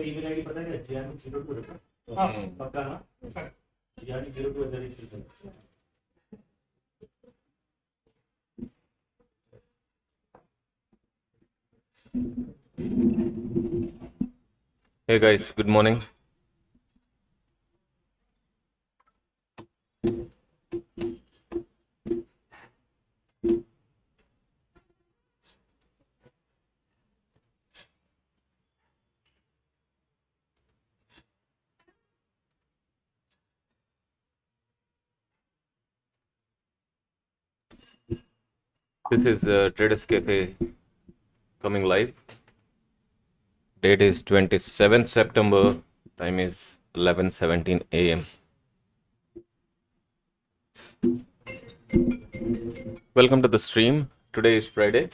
Email ID पता है क्या? GRD 02 हाँ पता ना GRD 02 Hey guys, good morning. This is TradersCafe coming live. Date is 27th September. Time is 11:17 a.m. Welcome to the stream. Today is Friday.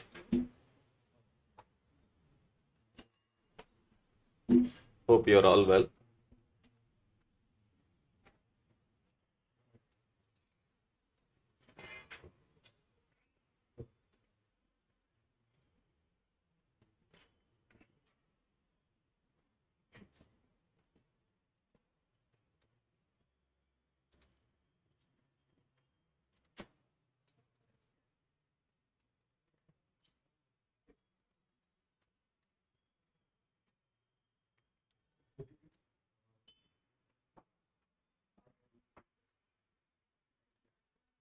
Hope you're all well.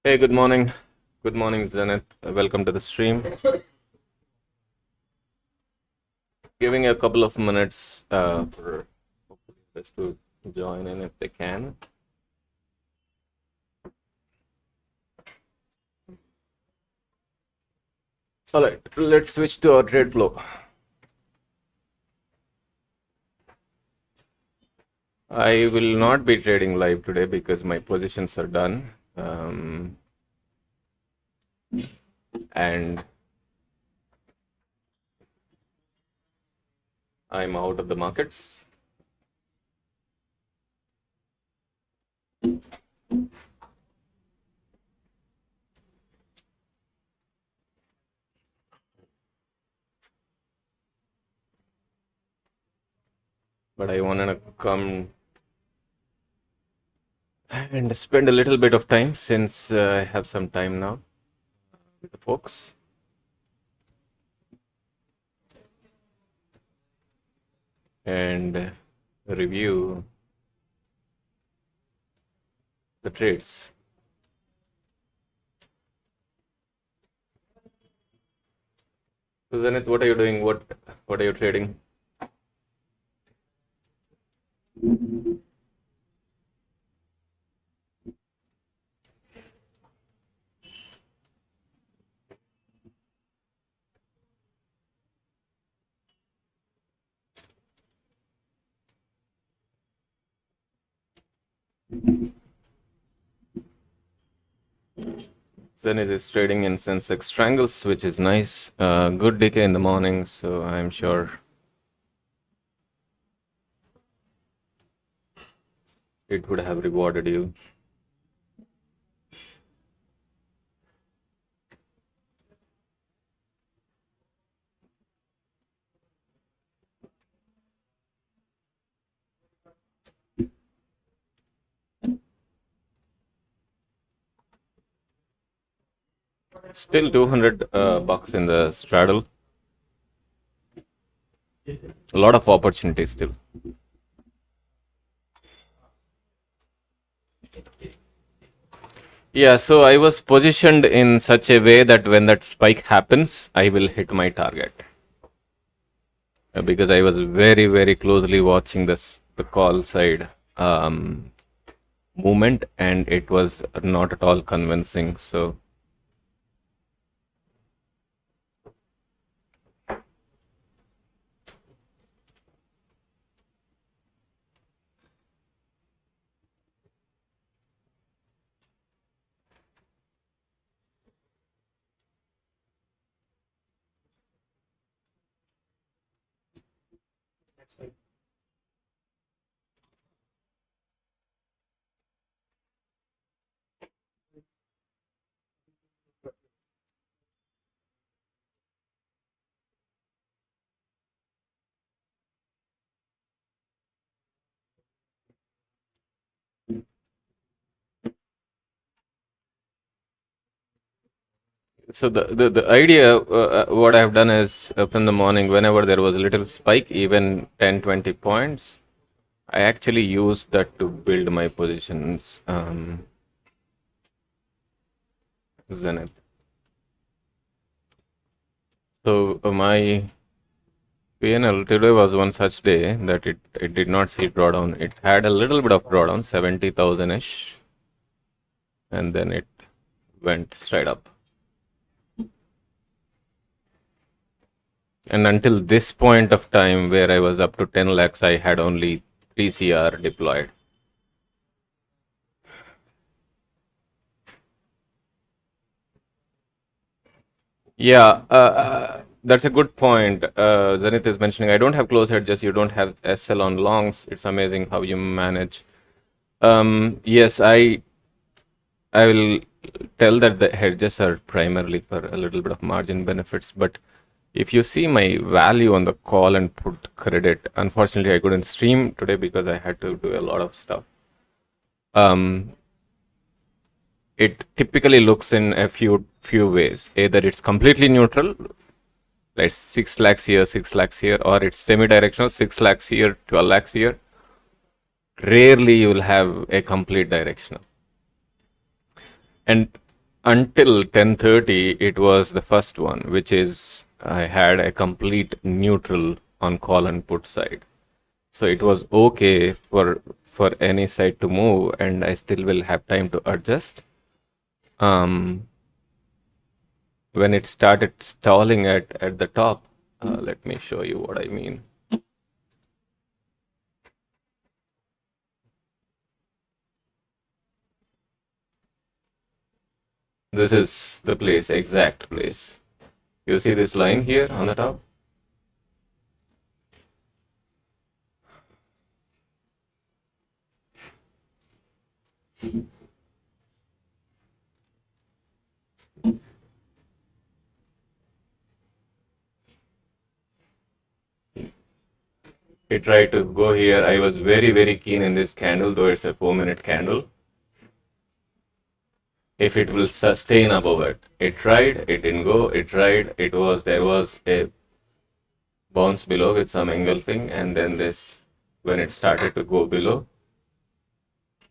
Hey, good morning. Good morning, Zenith. Welcome to the stream. Giving a couple of minutes for us to join in if they can. All right, let's switch to our trade flow. I will not be trading live today because my positions are done. And I'm out of the markets. But I wanted to come and spend a little bit of time since I have some time now with the folks. And review the trades. So Zenith, what are you doing? What are you trading? Zenith is trading in Sensex triangles, which is nice. Good decay in the morning, so I'm sure it would have rewarded you. Still 200 bucks in the straddle. A lot of opportunity still. Yeah, so I was positioned in such a way that when that spike happens, I will hit my target. Because I was very, very closely watching the call side movement, and it was not at all convincing. So That's right. So the idea, what I've done is from the morning, whenever there was a little spike, even 10-20 points, I actually used that to build my positions. Zenith. So my PNL today was one such day that it did not see drawdown. It had a little bit of drawdown, 70,000 ish, and then it went straight up. And until this point of time, where I was up to 10 lakhs, I had only 3 CR deployed. Yeah, that's a good point. Zenith is mentioning, I don't have close hedges, you don't have SL on longs. It's amazing how you manage. Yes, I will tell that the hedges are primarily for a little bit of margin benefits, but if you see my value on the call and put credit, unfortunately I couldn't stream today because I had to do a lot of stuff. It typically looks in a few ways. Either it's completely neutral, like 6 lakhs here, 6 lakhs here, or it's semi-directional, 6 lakhs here, 12 lakhs here. Rarely you will have a complete directional. And until 10:30, it was the first one, which is I had a complete neutral on call and put side. So it was okay for any side to move, and I still will have time to adjust. When it started stalling at the top, let me show you what I mean. This is the place, exact place. You see this line here on the top? It tried to go here. I was very keen in this candle, though it's a 4-minute candle. If it will sustain above it. It tried, it didn't go, it tried, there was a bounce below with some engulfing, and then this, when it started to go below,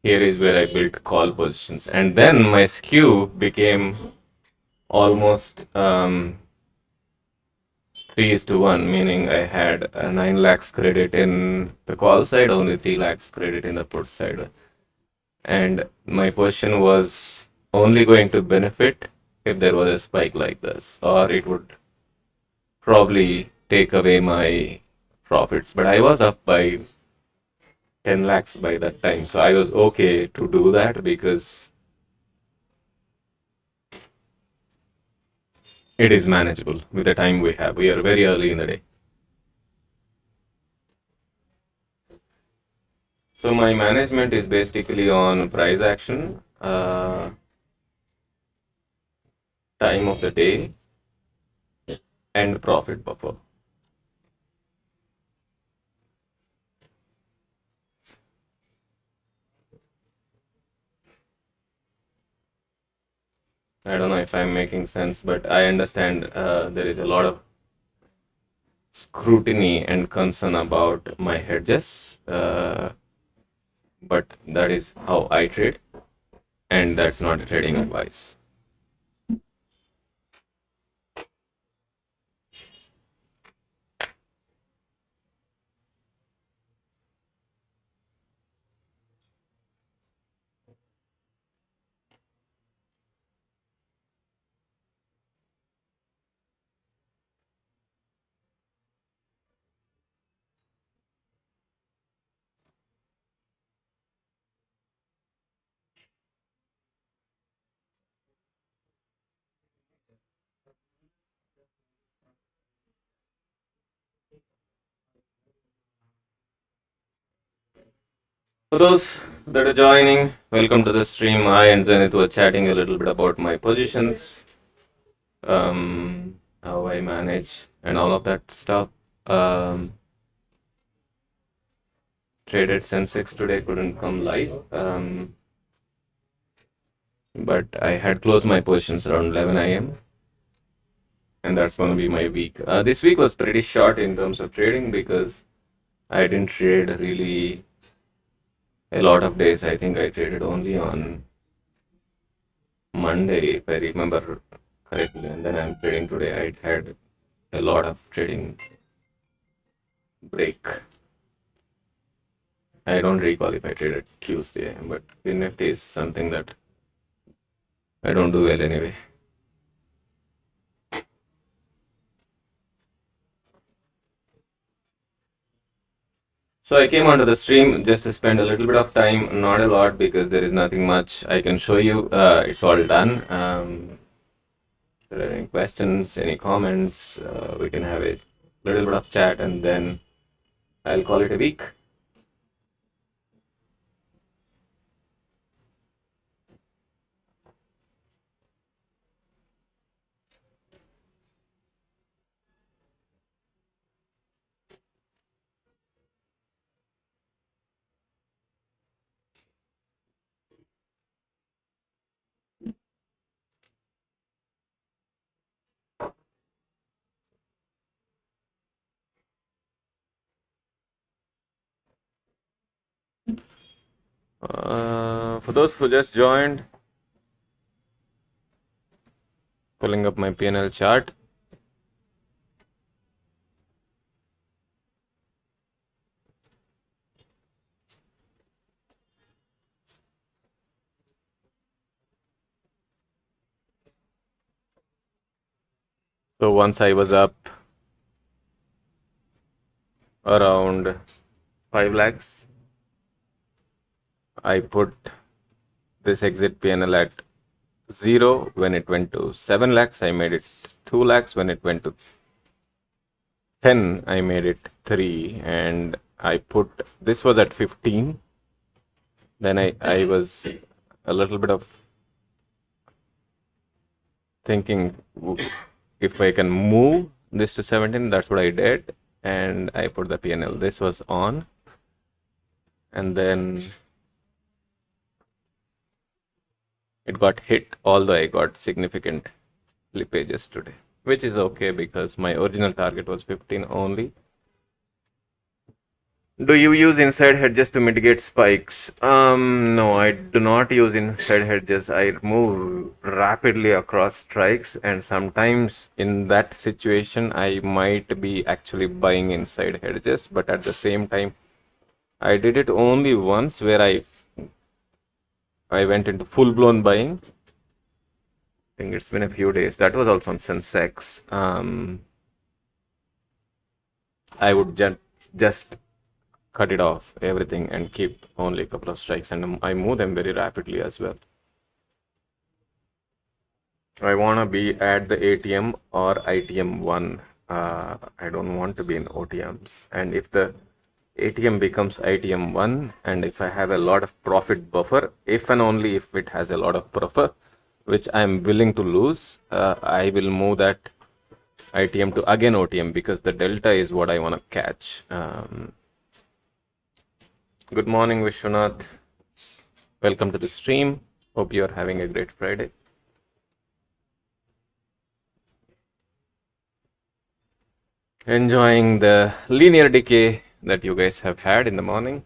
here is where I built call positions. And then my skew became almost 3:1, meaning I had 9 lakhs credit in the call side, only 3 lakhs credit in the put side. And my position was only going to benefit if there was a spike like this, or it would probably take away my profits. But I was up by 10 lakhs by that time, so I was okay to do that because it is manageable with the time we have. We are very early in the day. So my management is basically on price action, time of the day, and profit buffer. I don't know if I'm making sense, but I understand there is a lot of scrutiny and concern about my hedges, but that is how I trade, and that's not trading advice. For those that are joining, welcome to the stream. I and Zenith were chatting a little bit about my positions, how I manage, and all of that stuff. Traded Sensex today, couldn't come live, but I had closed my positions around 11 a.m. and that's going to be my week. This week was pretty short in terms of trading because I didn't trade really a lot of days. I think I traded only on Monday, if I remember correctly, and then I'm trading today. I had a lot of trading break. I don't recall if I traded Tuesday, but Nifty is something that I don't do well anyway. So I came onto the stream just to spend a little bit of time, not a lot because there is nothing much I can show you. It's all done. If there are any questions, any comments, we can have a little bit of chat and then I'll call it a week. For those who just joined, pulling up my PNL chart. So once I was up around 5 lakhs, I put this exit PNL at 0. When it went to 7 lakhs, I made it 2 lakhs. When it went to 10, I made it 3. And I put, this was at 15. Then I was a little bit of thinking if I can move this to 17, that's what I did. And I put the PNL. This was on. And then it got hit, although I got significant slippages today, which is okay because my original target was 15 only. Do you use inside hedges to mitigate spikes? No, I do not use inside hedges. I move rapidly across strikes, and sometimes in that situation, I might be actually buying inside hedges, but at the same time, I did it only once where I went into full-blown buying. I think it's been a few days. That was also on Sensex. I would just cut it off, everything, and keep only a couple of strikes, and I move them very rapidly as well. I want to be at the ATM or ITM 1. I don't want to be in OTMs. And if the ATM becomes ITM 1, and if I have a lot of profit buffer, if and only if it has a lot of buffer, which I'm willing to lose, I will move that ITM to again OTM because the delta is what I want to catch. Good morning, Vishwanath. Welcome to the stream. Hope you're having a great Friday. Enjoying the linear decay that you guys have had in the morning.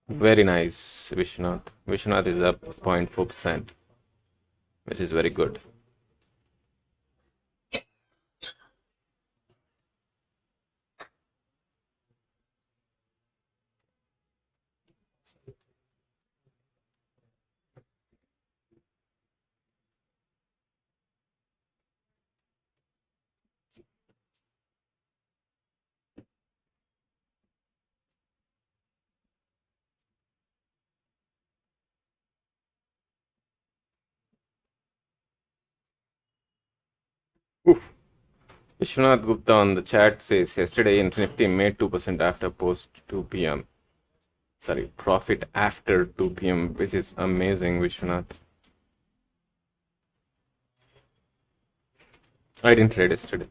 Very nice, Vishwanath. Vishwanath is up 0.4%, which is very good. Oof. Vishwanath Gupta on the chat says yesterday Nifty made 2% after post 2 p.m. Sorry, profit after 2 p.m., which is amazing, Vishwanath. I didn't trade yesterday.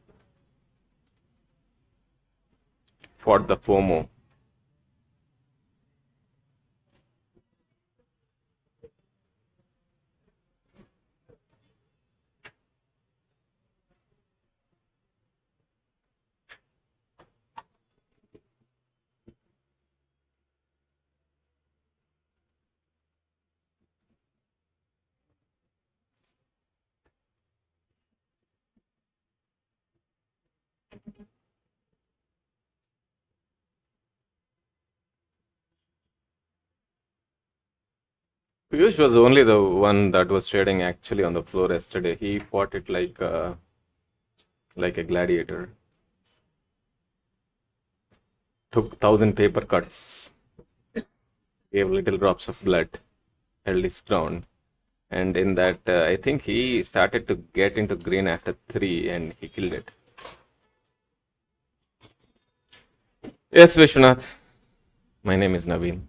For the FOMO. Piyush was only the one that was trading actually on the floor yesterday. He fought it like a gladiator. Took 1,000 paper cuts. Gave little drops of blood. Held his ground. And in that, I think he started to get into green after 3 and he killed it. Yes, Vishwanath. My name is Naveen.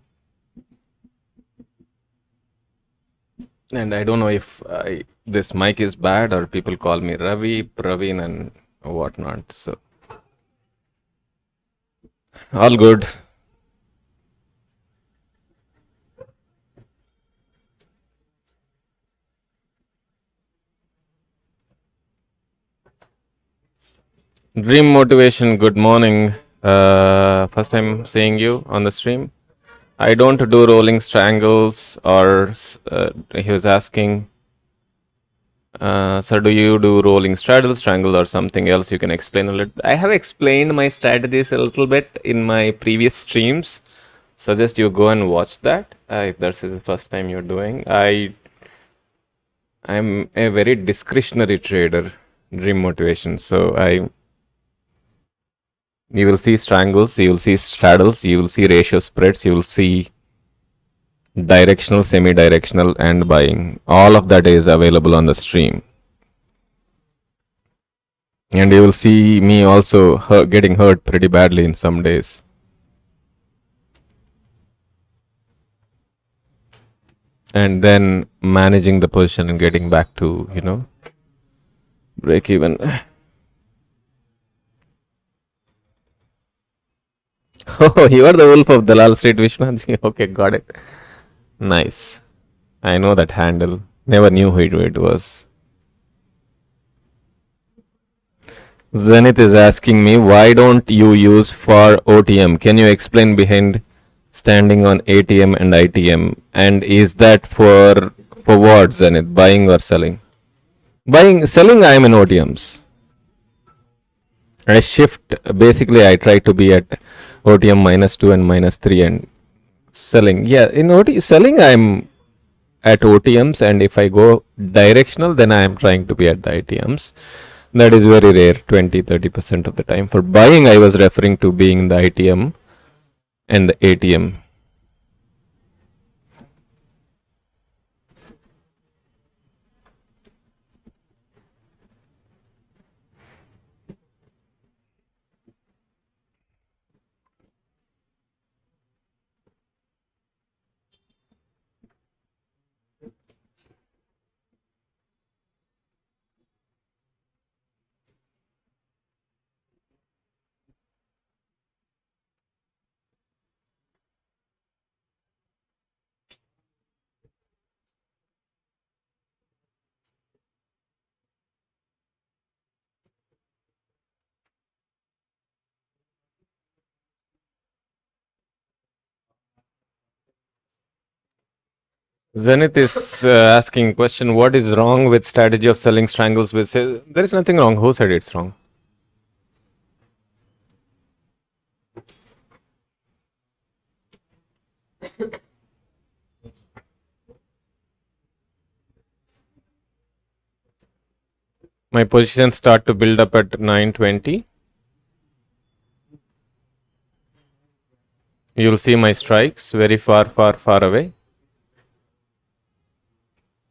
And I don't know if this mic is bad or people call me Ravi, Praveen, and whatnot. So, all good. Dream Motivation, good morning. First time seeing you on the stream. I don't do rolling strangles or he was asking, sir, do you do rolling strangle or something else? You can explain a little. I have explained my strategies a little bit in my previous streams. Suggest you go and watch that if this is the first time you're doing. I'm a very discretionary trader, Dream Motivation. So you will see strangles, you will see straddles, you will see ratio spreads, you will see directional, semi-directional, and buying. All of that is available on the stream. And you will see me also getting hurt pretty badly in some days. And then managing the position and getting back to, break even. Oh, you are the wolf of Dalal Street, Vishwanath. Okay, got it. Nice. I know that handle. Never knew who it was. Zenith is asking me, why don't you use for OTM? Can you explain behind standing on ATM and ITM? And is that for what, Zenith? Buying or selling? Selling, I am in OTMs. I shift, basically I try to be at OTM -2 and -3 and selling. Yeah, in selling I'm at OTMs, and if I go directional, then I am trying to be at the ITMs. That is very rare, 20-30% of the time. For buying, I was referring to being in the ITM and the ATM. Zenith is asking question, what is wrong with strategy of selling strangles with sales? There is nothing wrong. Who said it's wrong? My positions start to build up at 920. You'll see my strikes very far away.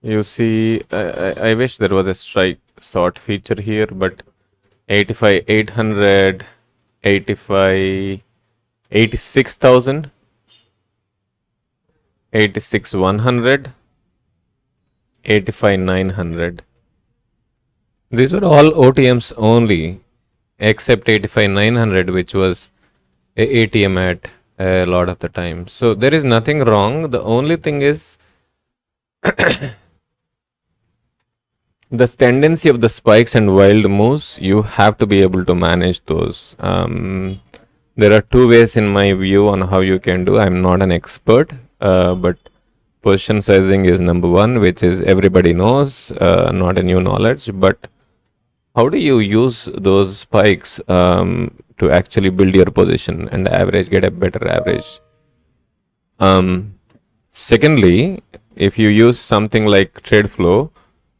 You see, I wish there was a strike sort feature here, but 85, 800, 85, 86,000, 86, 100, 85, 900. These were all OTMs only, except 85, 900, which was a ATM at a lot of the time. So there is nothing wrong. The only thing is the tendency of the spikes and wild moves. You have to be able to manage those. There are two ways in my view on how you can do. I'm not an expert, but position sizing is number one, which is everybody knows, not a new knowledge. But how do you use those spikes to actually build your position and average, get a better average? Secondly, if you use something like Tradeflow,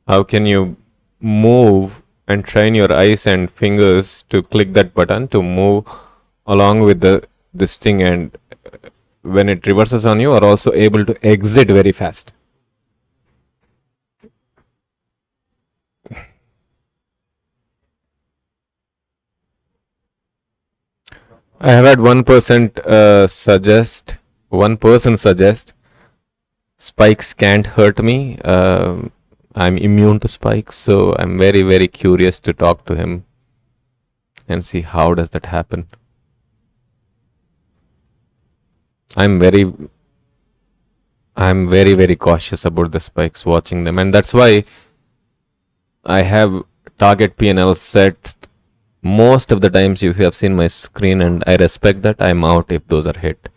how can you move and train your eyes and fingers to click that button to move along with this thing, and when it reverses on you, are also able to exit very fast? I have had one person suggest spikes can't hurt me. I'm immune to spikes, so I'm very, very curious to talk to him and see how does that happen. I'm very, very cautious about the spikes, watching them, and that's why I have target PNL set most of the times. If you have seen my screen, and I respect that, I'm out if those are hit.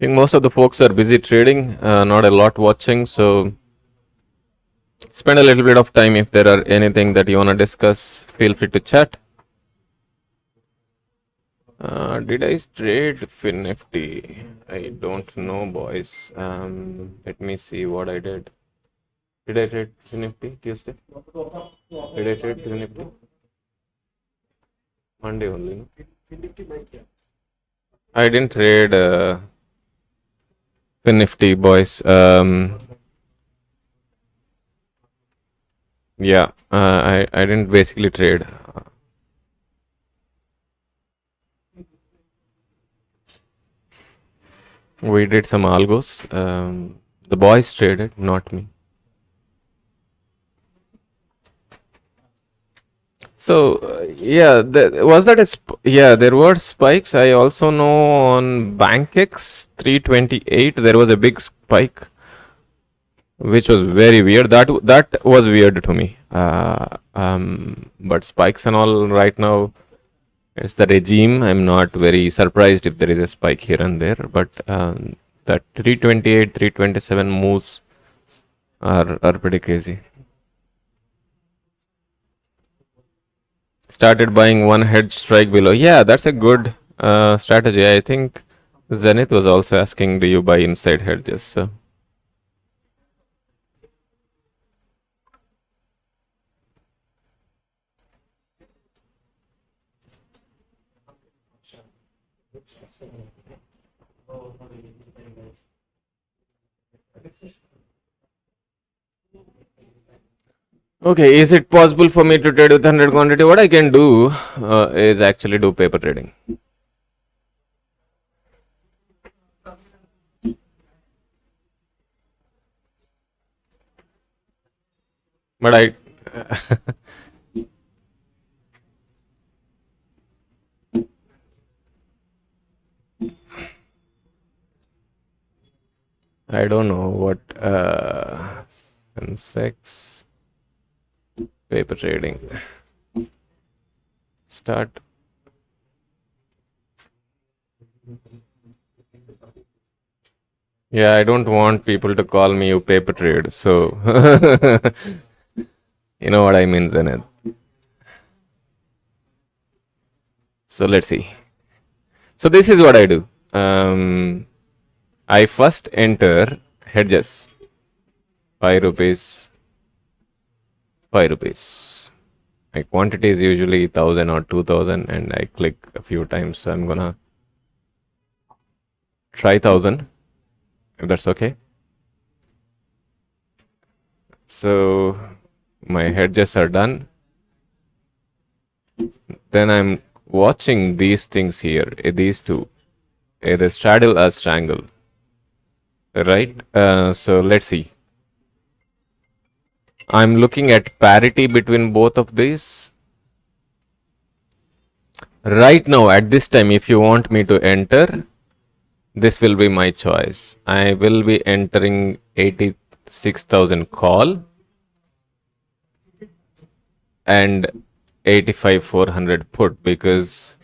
I think most of the folks are busy trading, not a lot watching, so spend a little bit of time. If there are anything that you want to discuss, feel free to chat. Did I trade FinNifty? I don't know, boys. Let me see what I did. Did I trade FinNifty Tuesday? Did I trade FinNifty? Monday only. No? I didn't trade FinNifty, boys. Yeah, I didn't basically trade. We did some algos. The boys traded, not me. So yeah, was that yeah, there were spikes. I also know on BankX 328 there was a big spike, which was very weird. That was weird to me. But spikes and all right now, it's the regime. I'm not very surprised if there is a spike here and there. But that 328, 327 moves are pretty crazy. Started buying one hedge strike below. Yeah, that's a good strategy. I think Zenith was also asking, do you buy inside hedges? So. Okay, is it possible for me to trade with 100 quantity? What I can do is actually do paper trading. But I I don't know what Sensex Paper trading. Start. Yeah, I don't want people to call me you paper trade, so you know what I mean, Zenith. So let's see. So this is what I do. I first enter hedges. 5 rupees. 5 rupees. My quantity is usually 1000 or 2000 and I click a few times. So I'm gonna try 1000 if that's okay. So my hedges are done. Then I'm watching these things here, these two, either straddle or strangle. Right? So let's see. I'm looking at parity between both of these. Right now, at this time, if you want me to enter, this will be my choice. I will be entering 86,000 call and 85,400 put, because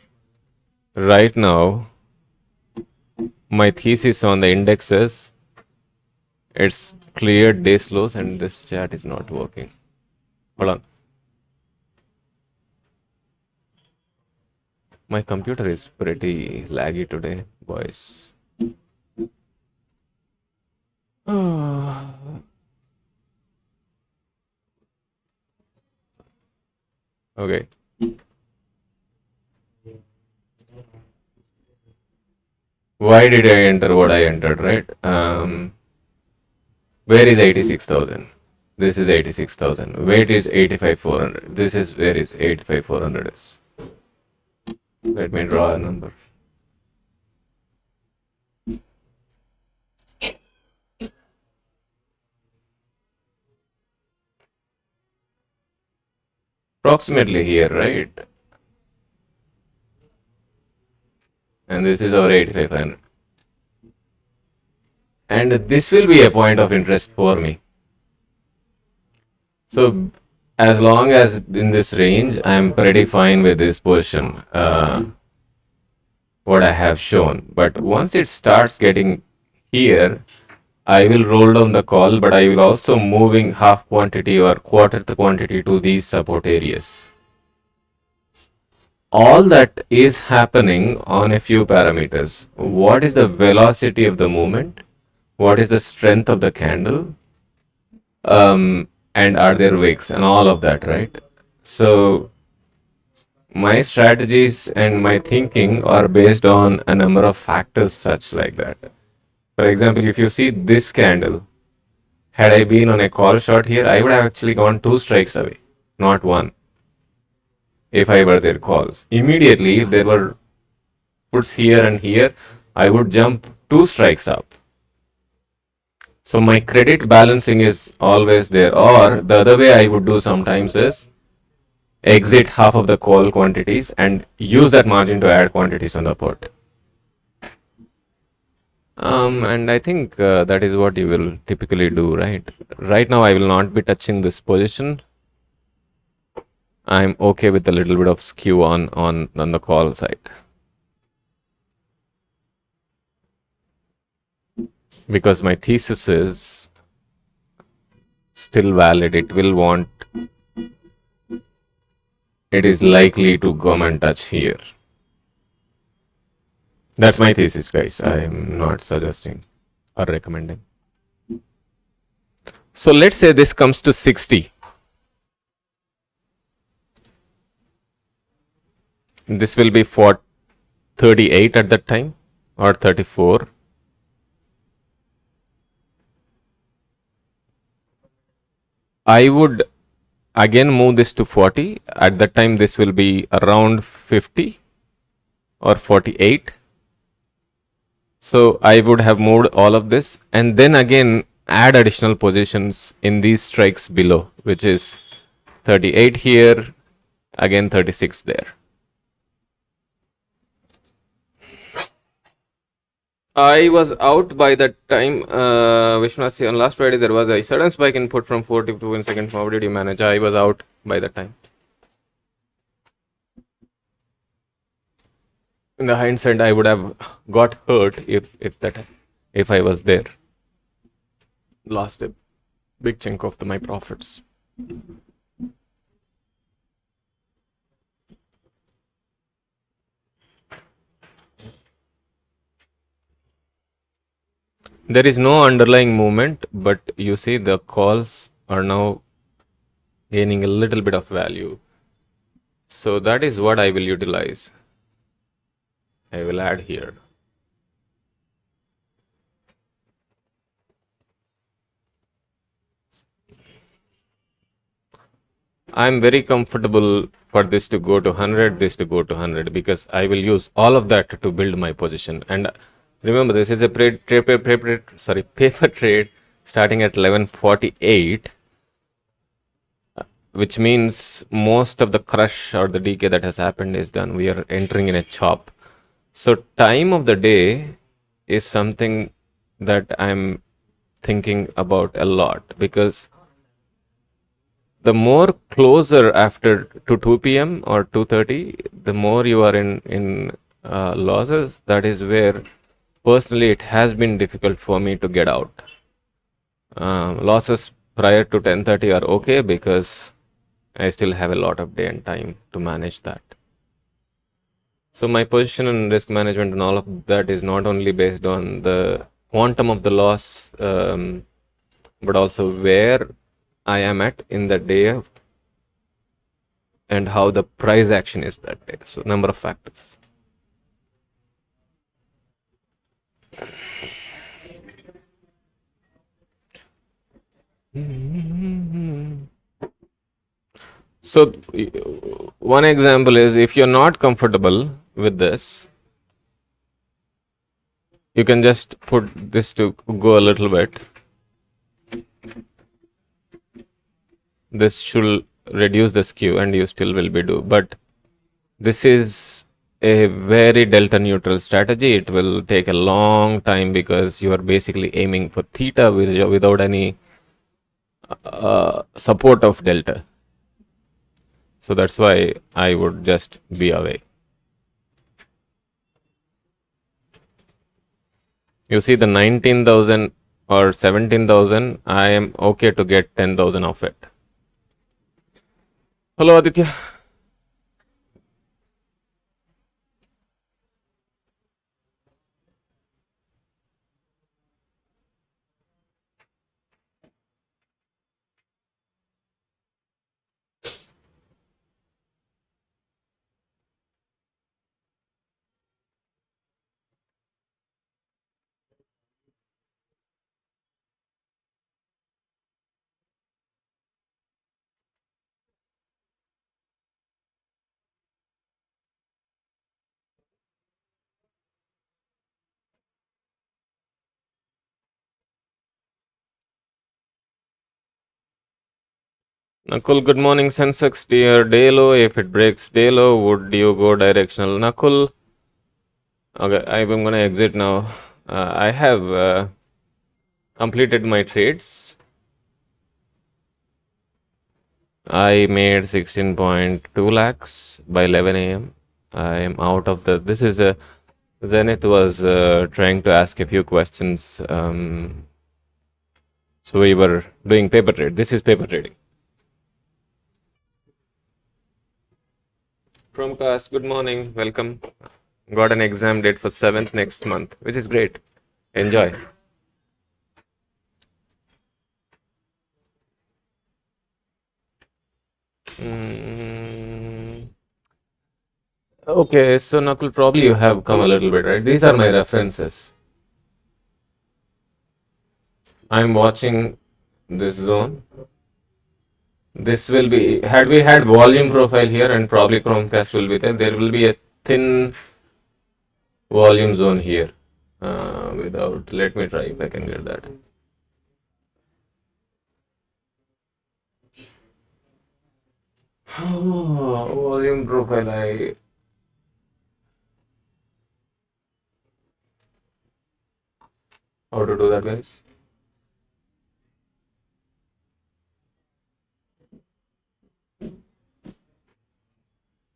right now my thesis on the indexes, it's cleared day slows and this chat is not working. Hold on. My computer is pretty laggy today, boys. Okay. Why did I enter what I entered, right? Where is 86,000? This is 86,000. Where is 85,400? This is where is 85,400 is. Let me draw a number. Approximately here, right? And this is our 8500. And this will be a point of interest for me. So as long as in this range, I'm pretty fine with this position, what I have shown. But once it starts getting here, I will roll down the call, but I will also moving half quantity or quarter the quantity to these support areas. All that is happening on a few parameters. What is the velocity of the movement? What is the strength of the candle? And are there wicks and all of that, right? So my strategies and my thinking are based on a number of factors such like that. For example, if you see this candle, had I been on a call short here, I would have actually gone 2 strikes away, not 1. If I were their calls. Immediately, if there were puts here and here, I would jump 2 strikes up. So my credit balancing is always there. Or the other way I would do sometimes is exit half of the call quantities and use that margin to add quantities on the put. And I think that is what you will typically do, right? Right now I will not be touching this position. I'm okay with a little bit of skew on the call side. Because my thesis is still valid. It will want, it is likely to come and touch here. That's my thesis, guys. I'm not suggesting or recommending. So let's say this comes to 60. This will be for 38 at that time or 34. I would again move this to 40. At that time, this will be around 50 or 48. So I would have moved all of this and then again add additional positions in these strikes below, which is 38 here, again 36 there. I was out by that time. Vishwanath, on last Friday there was a sudden spike in put from 42 in second. How did you manage? I was out by that time. In the hindsight, I would have got hurt if I was there. Lost a big chunk of my profits. There is no underlying movement, but you see the calls are now gaining a little bit of value. So that is what I will utilize. I will add here. I'm very comfortable for this to go to 100, this to go to 100, because I will use all of that to build my position. And remember, this is a paper trade starting at 1148, which means most of the crush or the decay that has happened is done. We are entering in a chop. So time of the day is something that I'm thinking about a lot, because the more closer after to 2 p.m. or 2:30, the more you are in losses. That is where personally it has been difficult for me to get out. Losses prior to 10:30 are okay because I still have a lot of day and time to manage that. So my position and risk management and all of that is not only based on the quantum of the loss, but also where I am at in the day of, and how the price action is that day. So number of factors. So one example is, if you're not comfortable with this, you can just put this to go a little bit. This should reduce the skew and you still will be do. But this is a very delta neutral strategy. It will take a long time because you are basically aiming for theta without any support of delta. So that's why I would just be away. You see the 19,000 or 17,000, I am okay to get 10,000 of it. Hello, Aditya. Nakul, good morning. Sensex dear day low. If it breaks day low, would you go directional? Nakul. Okay, I'm going to exit now. I have completed my trades. I made 16.2 lakhs by 11 a.m. I am out of the. This is a. Zenith was trying to ask a few questions. So we were doing paper trade. This is paper trading. Chromecast, good morning. Welcome. Got an exam date for 7th next month, which is great. Enjoy. Okay, so Nakul, probably you have come a little bit, right? These are my references. I'm watching this zone. This will be, had we had volume profile here and probably Chromecast will be there will be a thin volume zone here. Without, let me try if I can get that. Volume profile, I. How to do that, guys?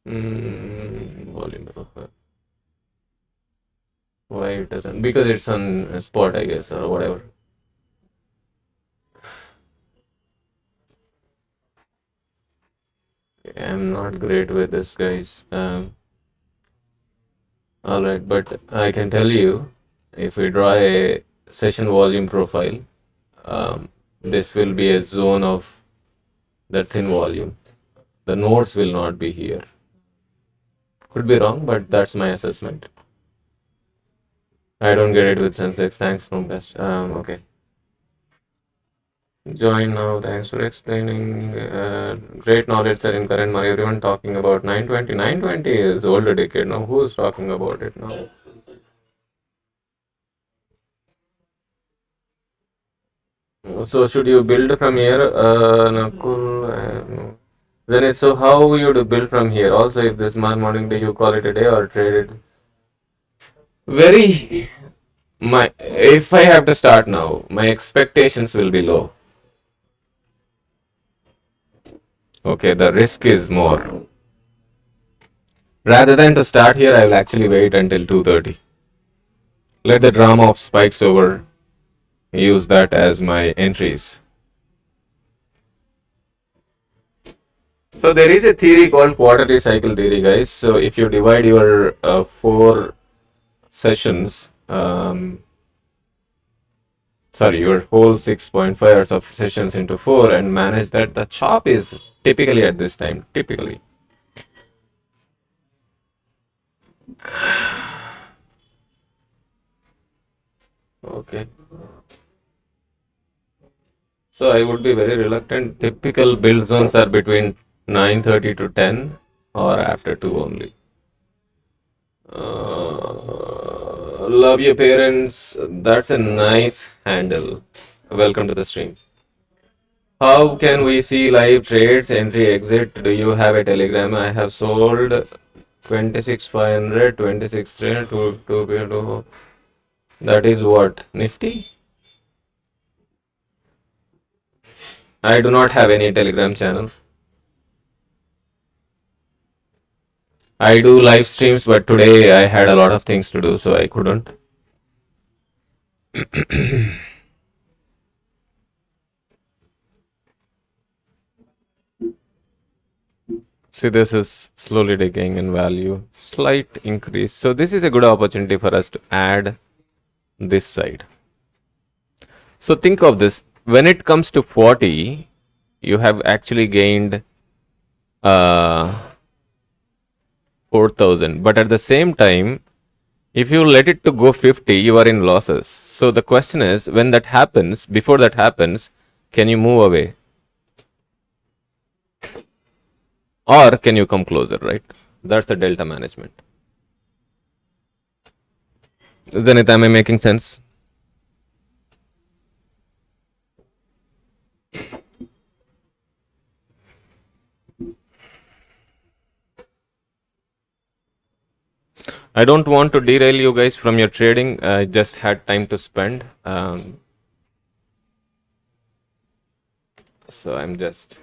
Volume profile. Why it doesn't? Because it's on spot, I guess, or whatever. I'm not great with this, guys. All right, but I can tell you, if we draw a session volume profile, this will be a zone of the thin volume. The nodes will not be here. Could be wrong, but that's my assessment. I don't get it with Sensex. Thanks, no best. Okay. Join now. Thanks for explaining. Great knowledge, sir, in current market. Everyone talking about 920. 920 is older decade now. Who's talking about it now? So should you build from here, Nakul? No. Then it's so how you to build from here. Also, if this morning day you call it a day or trade it. Very my if I have to start now, my expectations will be low. Okay, the risk is more. Rather than to start here, I will actually wait until 2:30. Let the drama of spikes over. Use that as my entries. So there is a theory called quarterly cycle theory, guys. So if you divide your 4 sessions, your whole 6.5 hours of sessions into 4 and manage that, the chop is typically at this time. Typically. Okay. So I would be very reluctant. Typical build zones are between 9:30 to 10 or after 2 only. Love your parents. That's a nice handle. Welcome to the stream. How can we see live trades, entry, exit? Do you have a telegram? I have sold 26,500, 26,300, 2. That is what? Nifty? I do not have any telegram channel. I do live streams, but today I had a lot of things to do, so I couldn't. See, this is slowly decaying in value, slight increase. So this is a good opportunity for us to add this side. So think of this. When it comes to 40, you have actually gained 4,000. But at the same time, if you let it to go 50, you are in losses. So the question is, when that happens, before that happens, can you move away? Or can you come closer, right? That's the delta management. Then am I making sense? I don't want to derail you guys from your trading. I just had time to spend. So I'm just...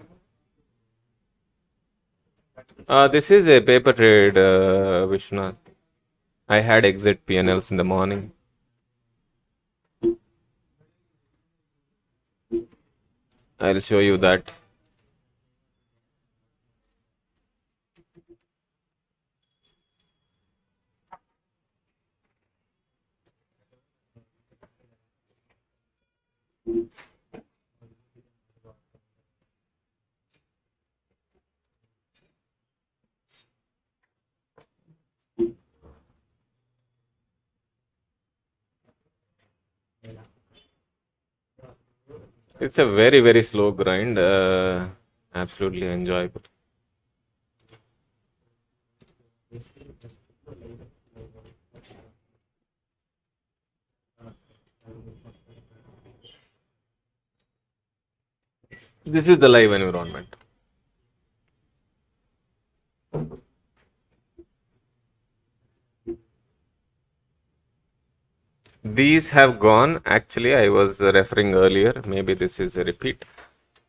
this is a paper trade, Vishnu. I had exit PNLs in the morning. I'll show you that. It's a very, very slow grind. Absolutely enjoyable. This is the live environment. these have gone. Actually, I was referring earlier. Maybe this is a repeat.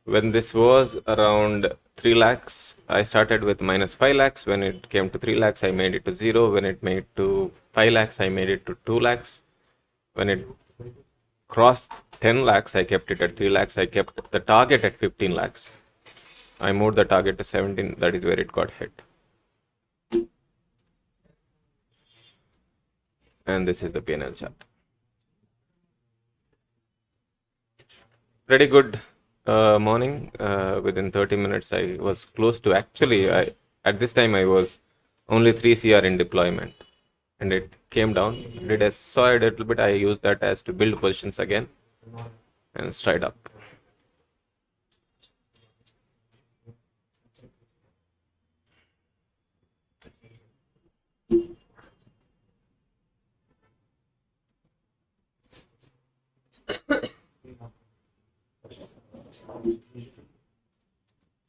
When this was around 3 lakhs, I started with minus 5 lakhs. When it came to 3 lakhs, I made it to 0. When it made to 5 lakhs, I made it to 2 lakhs. When it crossed 10 lakhs, I kept it at 3 lakhs. I kept the target at 15 lakhs. I moved the target to 17. That is where it got hit. And this is the P&L chart. Pretty good morning. Within 30 minutes, I was close to, actually, at this time, I was only 3 CR in deployment. And it came down. I saw it a little bit. I used that as to build positions again and straight up.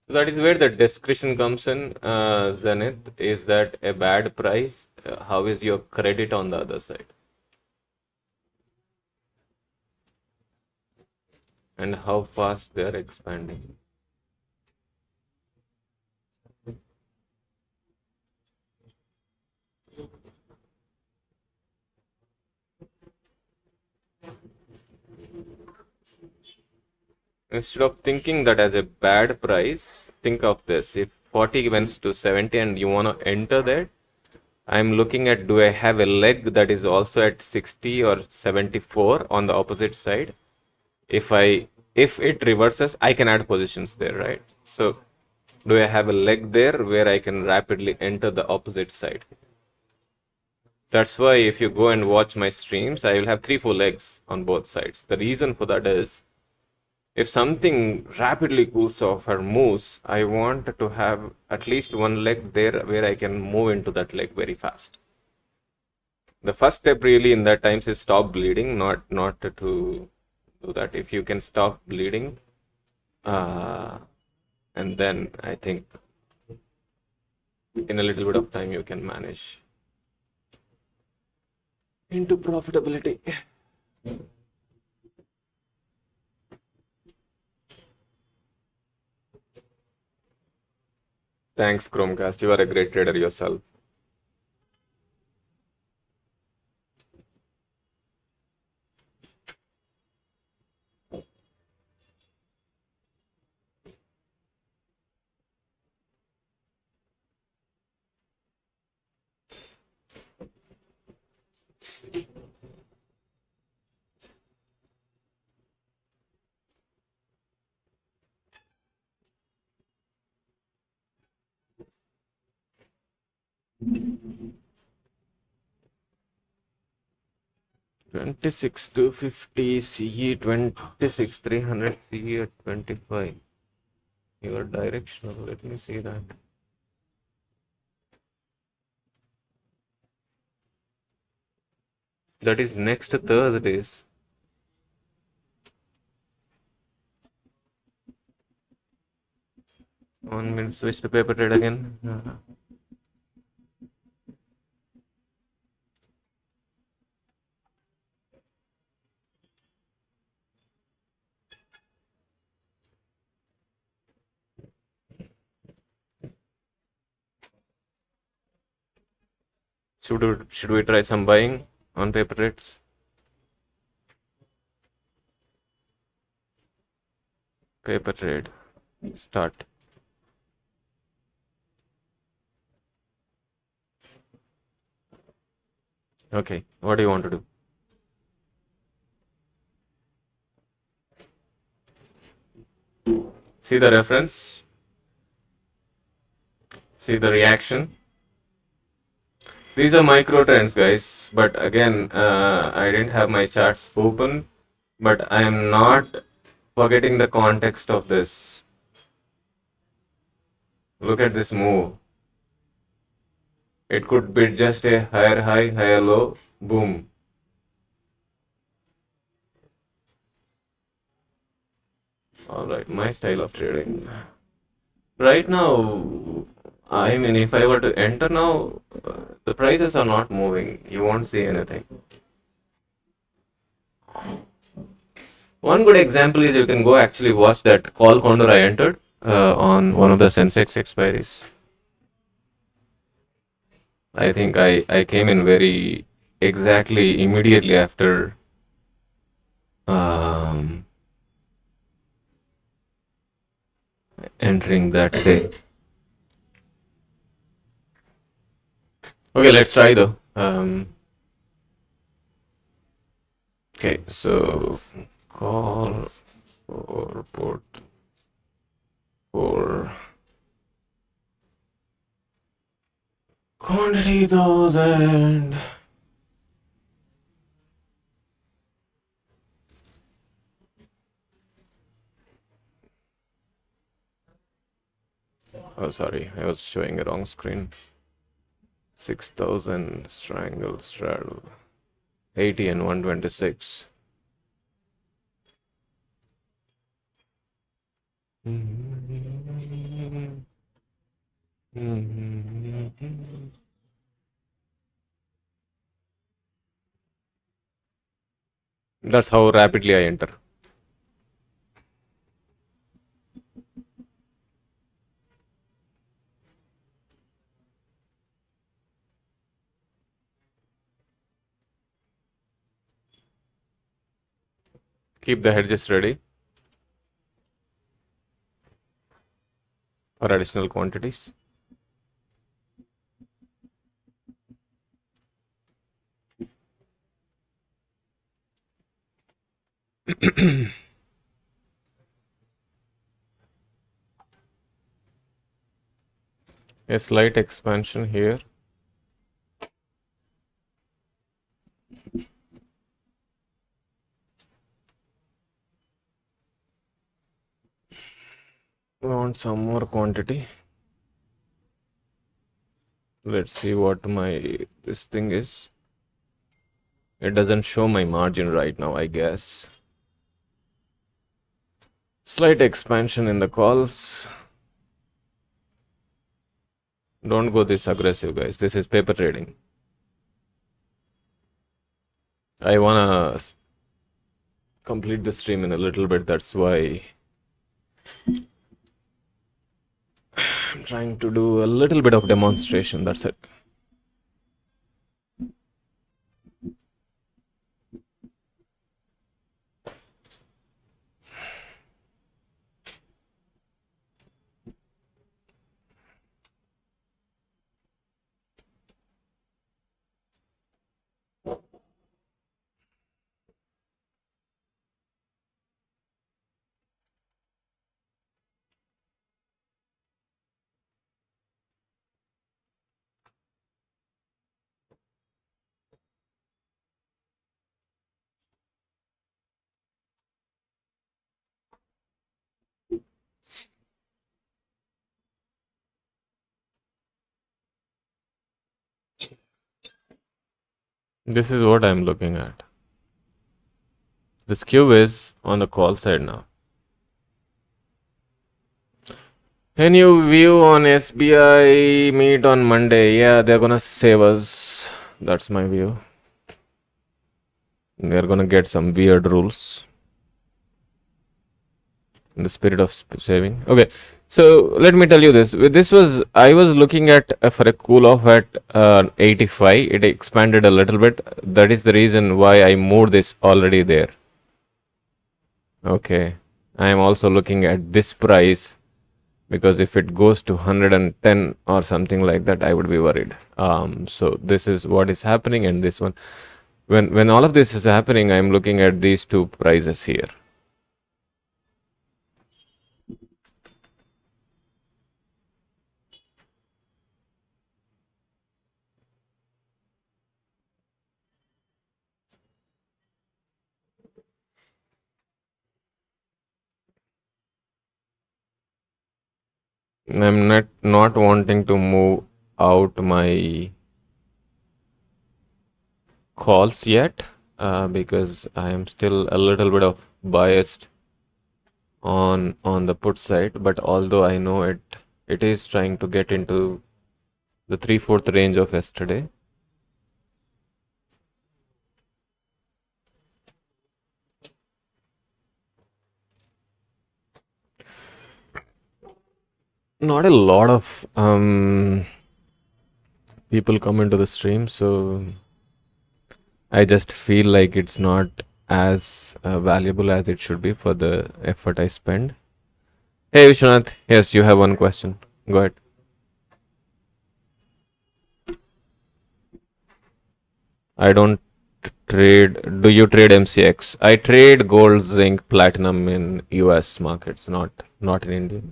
So that is where the discretion comes in, Zenith. Is that a bad price? How is your credit on the other side? And how fast they are expanding? Instead of thinking that as a bad price, think of this. If 40 went to 70 and you want to enter there, I'm looking at, do I have a leg that is also at 60 or 74 on the opposite side? If it reverses, I can add positions there, right? So do I have a leg there where I can rapidly enter the opposite side? That's why if you go and watch my streams, I will have 3-4 legs on both sides. The reason for that is, if something rapidly cools off or moves, I want to have at least one leg there where I can move into that leg very fast. The first step really in that times is stop bleeding, not to do that. If you can stop bleeding, and then I think in a little bit of time you can manage into profitability. Thanks, Chromecast. You are a great trader yourself. $26 250 CE 26 300 CE at 25. Your directional. Let me see that. That is next Thursdays. One minute, switch to paper trade again. Should we try some buying on paper trades? Paper trade. Start. Okay, what do you want to do? See the reference? See the reaction? These are micro trends, guys, but again, I didn't have my charts open, but I am not forgetting the context of this. Look at this move. It could be just a higher high, higher low, boom. Alright, my style of trading. Right now, I mean, if I were to enter now, the prices are not moving. You won't see anything. One good example is you can go actually watch that call condor I entered on one of the Sensex expiries. I think I came in very exactly immediately after entering that day. Okay, let's try though. Okay, so call or put for quantity 1000. Oh, sorry, I was showing a wrong screen. 6000 straddle 80 and 126. That's how rapidly I enter. Keep the hedges ready for additional quantities. A slight expansion here. We want some more quantity. Let's see what this thing is. It doesn't show my margin right now, I guess. Slight expansion in the calls. Don't go this aggressive, guys. This is paper trading. I wanna complete the stream in a little bit. That's why I'm trying to do a little bit of demonstration. That's it. This is what I'm looking at. The skew is on the call side now. Can you view on SBI meet on Monday? Yeah, they're gonna save us. That's my view. They're gonna get some weird rules in the spirit of saving. Okay, so let me tell you this. I was looking at for a cool off at 85. It expanded a little bit. That is the reason why I moved this already there. Okay, I am also looking at this price, because if it goes to 110 or something like that, I would be worried. So this is what is happening, and this one, when all of this is happening, I'm looking at these two prices here. I'm not wanting to move out my calls yet, because I am still a little bit of biased on the put side. But although I know it is trying to get into the 3/4 range of yesterday. Not a lot of people come into the stream, so I just feel like it's not as valuable as it should be for the effort I spend. Hey Vishwanath, yes, you have one question. Go ahead. I don't trade. Do you trade MCX? I trade gold, zinc, platinum in US markets, not in India.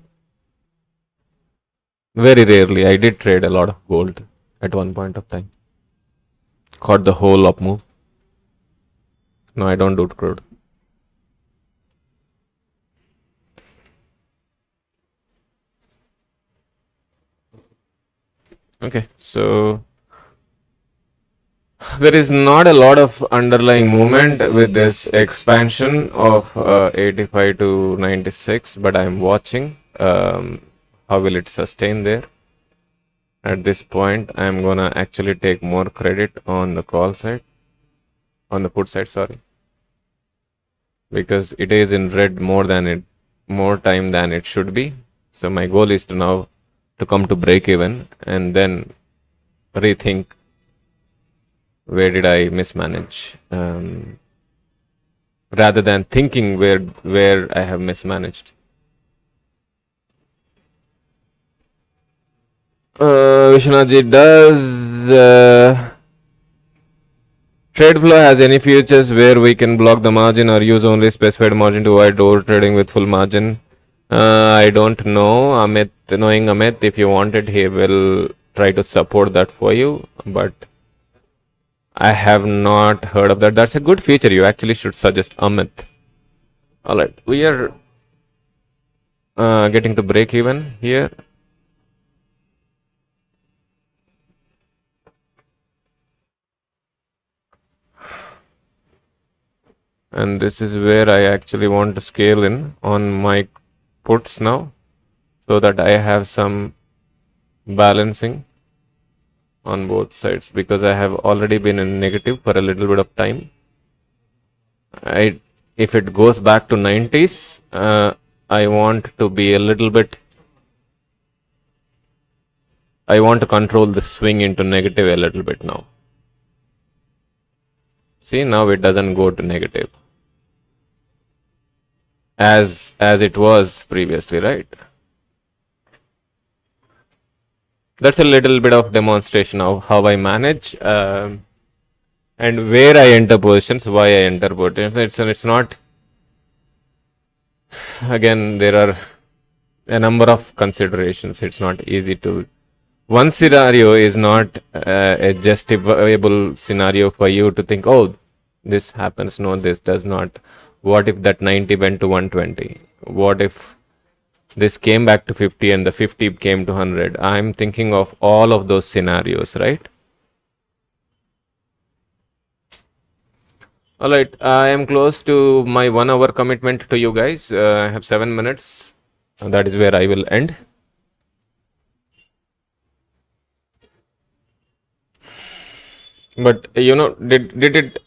Very rarely. I did trade a lot of gold at one point of time. Caught the whole up move. No, I don't do crude. Okay, so there is not a lot of underlying movement with this expansion of 85 to 96, but I'm watching how will it sustain there. At this point, I'm gonna actually take more credit on the call side, on the put side, sorry, because it is in red more time than it should be. So my goal is to now to come to break even and then rethink where did I mismanage, rather than thinking where I have mismanaged. Vishwanathji, does Tradeflow has any features where we can block the margin or use only specified margin to avoid over trading with full margin? I don't know. Amit, knowing Amit, if you want it, he will try to support that for you. But I have not heard of that. That's a good feature. You actually should suggest Amit. Alright, we are getting to break even here. And this is where I actually want to scale in on my puts now, so that I have some balancing on both sides, because I have already been in negative for a little bit of time. If it goes back to 90s, I want to be a little bit, I want to control the swing into negative a little bit now. See, now it doesn't go to negative as it was previously, right? That's a little bit of demonstration of how I manage and where I enter positions, why I enter positions. It's not, again, there are a number of considerations. It's not easy to, one scenario is not a justifiable scenario for you to think, oh, this happens, no, this does not. What if that 90 went to 120? What if this came back to 50 and the 50 came to 100? I'm thinking of all of those scenarios, right? All right, I am close to my 1 hour commitment to you guys. I have 7 minutes, and that is where I will end. But you know, did it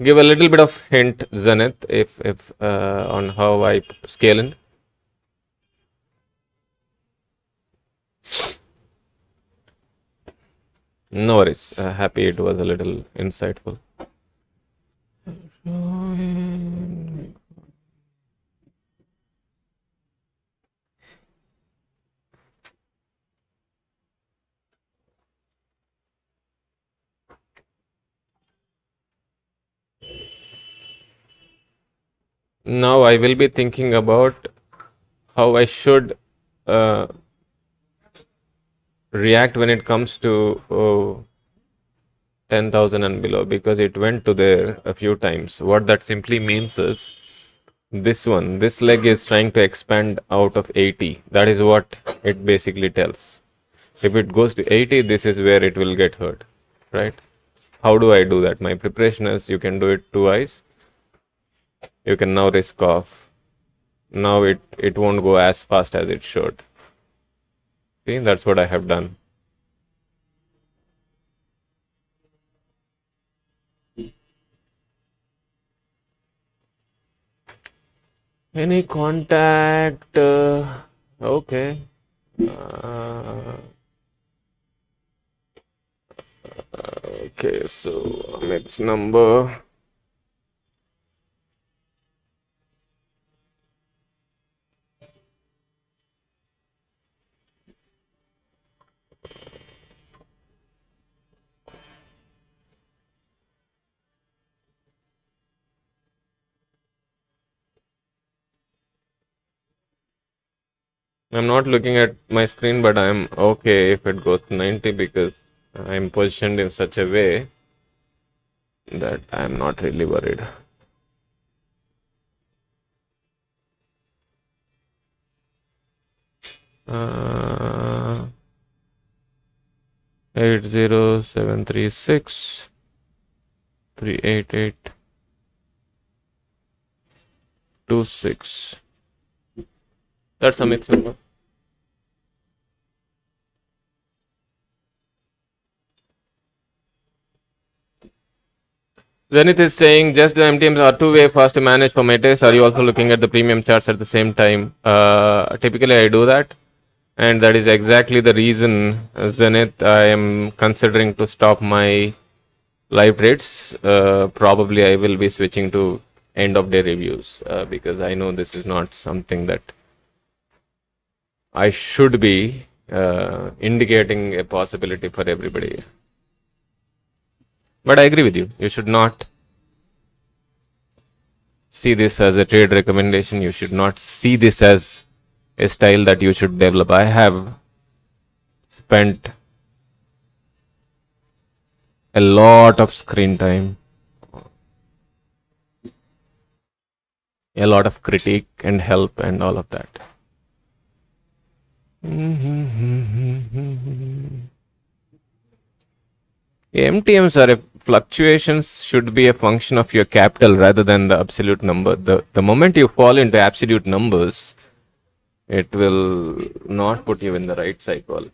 give a little bit of hint, Zenith, if on how I scale in? No worries. Happy it was a little insightful. Now I will be thinking about how I should react when it comes to 10,000 and below, because it went to there a few times. What that simply means is this leg is trying to expand out of 80. That is what it basically tells. If it goes to 80, this is where it will get hurt, right? How do I do that? My preparation is, you can do it twice. You can now risk off. Now it won't go as fast as it should. See, that's what I have done. Any contact? Okay. Okay, so Amit's number. I'm not looking at my screen, but I'm okay if it goes to 90 because I'm positioned in such a way that I'm not really worried. Uh, 80736 388 26. That's Amit's number. Zenith is saying just the MTMs are two-way fast to manage for metas. Are you also looking at the premium charts at the same time? Typically, I do that. And that is exactly the reason, Zenith, I am considering to stop my live trades. Probably I will be switching to end of day reviews because I know this is not something that I should be indicating a possibility for everybody. But I agree with you. You should not see this as a trade recommendation. You should not see this as a style that you should develop. I have spent a lot of screen time, a lot of critique and help and all of that. MTMs are fluctuations should be a function of your capital rather than the absolute number. The moment you fall into absolute numbers, it will not put you in the right cycle.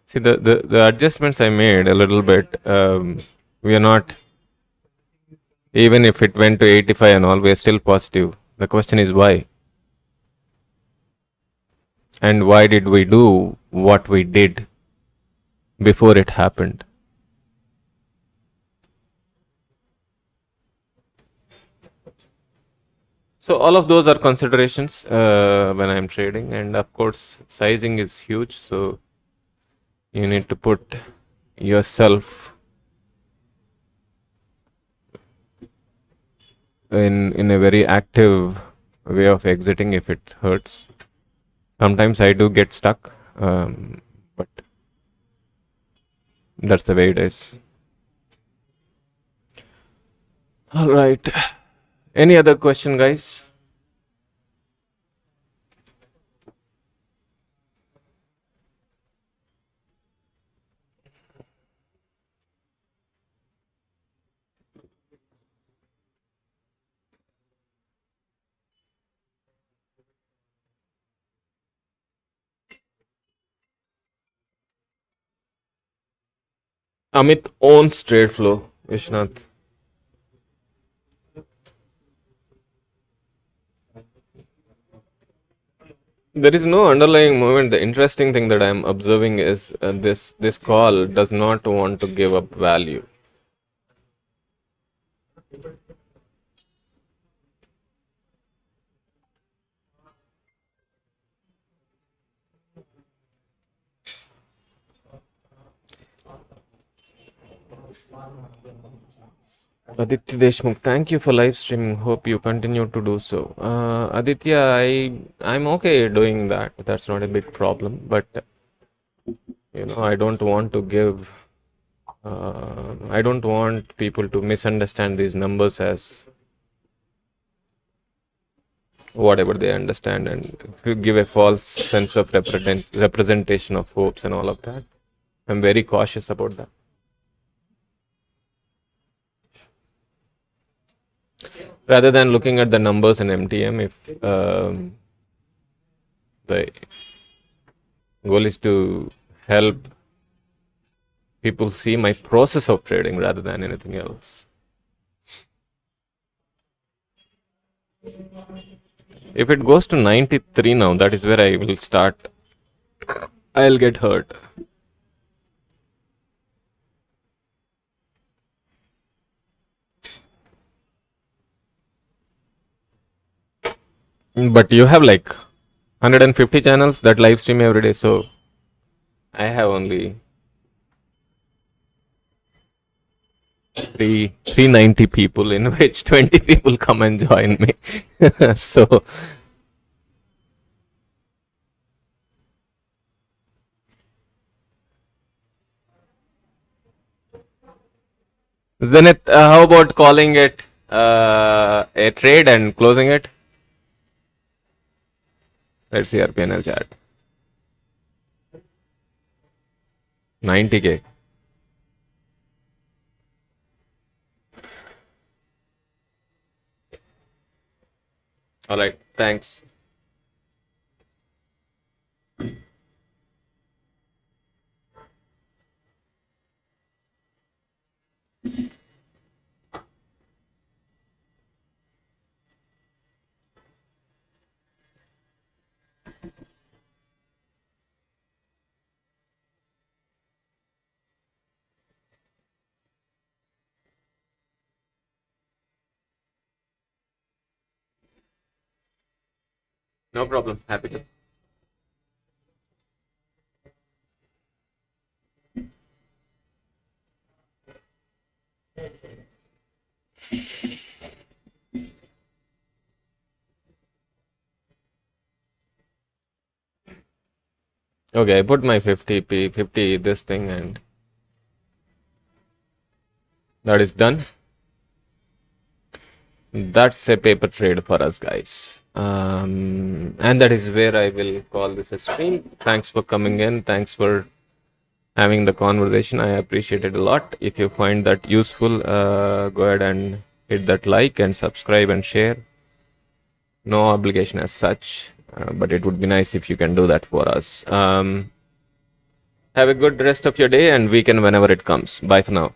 See, the adjustments I made a little bit, we are not, even if it went to 85 and all, we are still positive. The question is why? And why did we do what we did before it happened? So all of those are considerations when I'm trading, and of course sizing is huge, so you need to put yourself in a very active way of exiting if it hurts. Sometimes I do get stuck, but that's the way it is. All right. Any other question, guys? Amit owns Tradeflow, Vishnath. There is no underlying movement. The interesting thing that I am observing is this call does not want to give up value. Aditya Deshmukh, thank you for live streaming. Hope you continue to do so. Aditya, I'm okay doing that. That's not a big problem. But I don't want to give. I don't want people to misunderstand these numbers as whatever they understand, and if you give a false sense of representation of hopes and all of that. I'm very cautious about that. Rather than looking at the numbers in MTM, if the goal is to help people see my process of trading rather than anything else. If it goes to 93 now, that is where I will start. I'll get hurt. But you have like 150 channels that live stream every day, so I have only 390 people, in which 20 people come and join me. So Zenith, how about calling it a trade and closing it? Let's see our PNL chart. 90K. All right, thanks. No problem. Happy to. Okay, I put my 50 this thing, and that is done. That's a paper trade for us, guys. And that is where I will call this a stream. Thanks for coming in. Thanks for having the conversation. I appreciate it a lot. If you find that useful, go ahead and hit that like and subscribe and share. No obligation as such, but it would be nice if you can do that for us. Have a good rest of your day and weekend whenever it comes. Bye for now.